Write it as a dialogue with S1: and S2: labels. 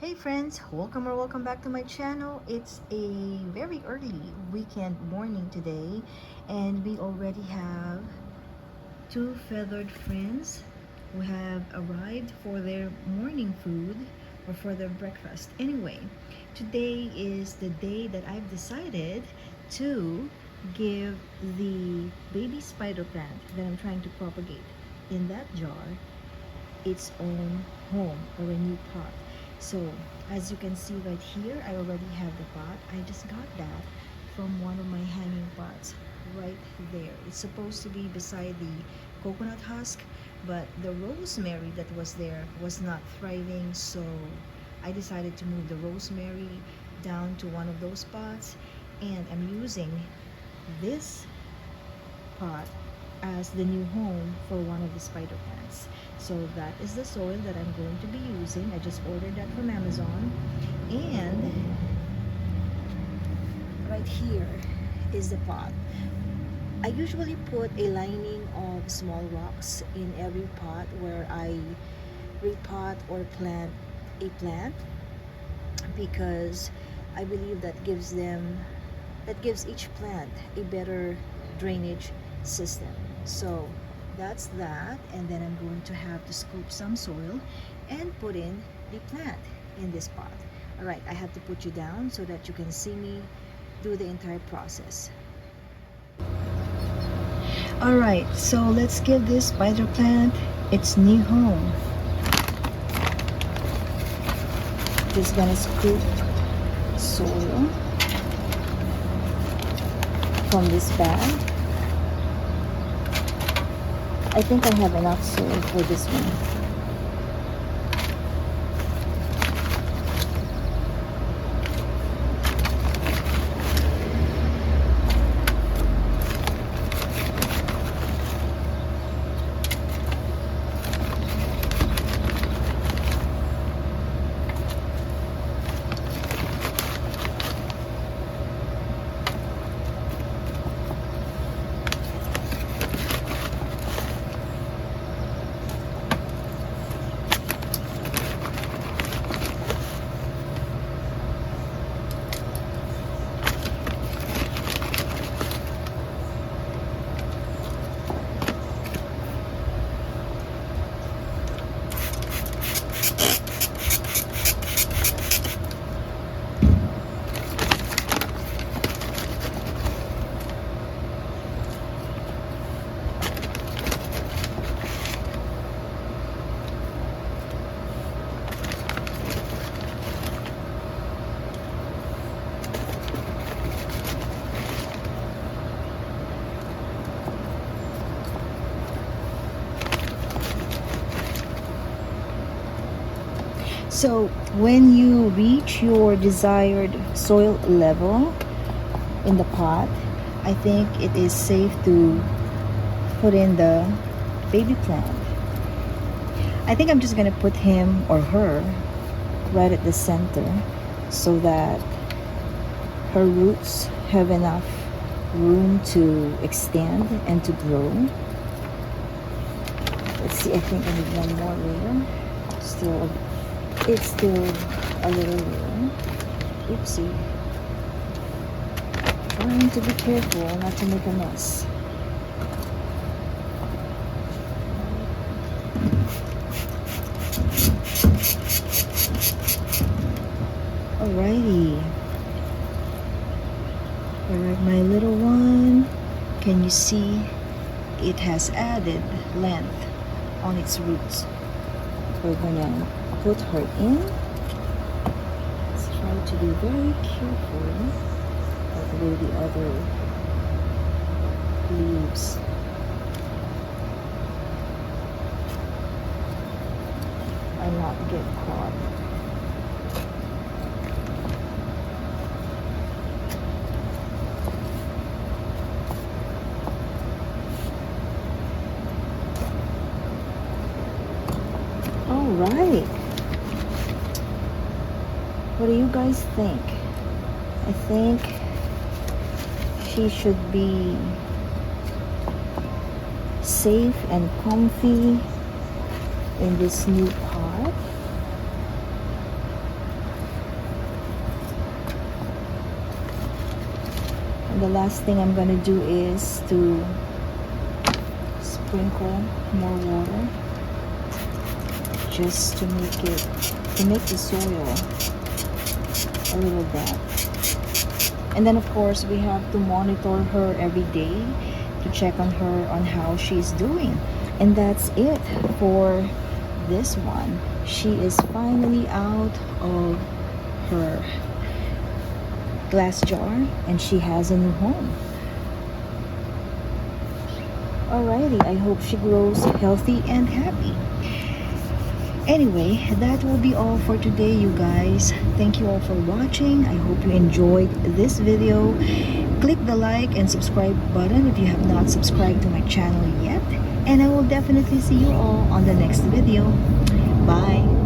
S1: Hey friends, welcome or welcome back to my channel. It's a very early weekend morning today and we already have two feathered friends who have arrived for their morning food or for their breakfast. Anyway, today is the day that I've decided to give the baby spider plant that I'm trying to propagate in that jar its own home or a new pot. So as you can see right here, I already have the pot. I just got that from one of my hanging pots right there. It's supposed to be beside the coconut husk, but the rosemary that was there was not thriving, so I decided to move the rosemary down to one of those pots, and I'm using this pot as the new home for one of the spider plants. So that is the soil that I'm going to be using. I just ordered that from Amazon. And right here is the pot. I usually put a lining of small rocks in every pot where I repot or plant a plant, because I believe that gives each plant a better drainage system. So that's that, and then I'm going to have to scoop some soil and put in the plant in this pot. All right, I have to put you down so that you can see me do the entire process. All right, so let's give this spider plant its new home. Just gonna scoop soil from this bag. I think I have enough soil for this one. So when you reach your desired soil level in the pot, I think it is safe to put in the baby plant. I think I'm just gonna put him or her right at the center so that her roots have enough room to extend and to grow. Let's see, I think I need one more layer. It's still a little low. Oopsie. Trying to be careful not to make a mess. Alrighty. Alright, my little one. Can you see it has added length on its roots? We're gonna put her in. Let's try to be very careful with the other leaves. And not get caught. All right. What do you guys think? I think she should be safe and comfy in this new pot. the last thing I'm gonna do is to sprinkle more water just to make the soil a little damp. And then of course we have to monitor her every day to check on her on how she's doing. And that's it for this one. She is finally out of her glass jar and she has a new home. Alrighty, I hope she grows healthy and happy. Anyway, that will be all for today, you guys. Thank you all for watching. I hope you enjoyed this video. Click the like and subscribe button if you have not subscribed to my channel yet. And I will definitely see you all on the next video. Bye.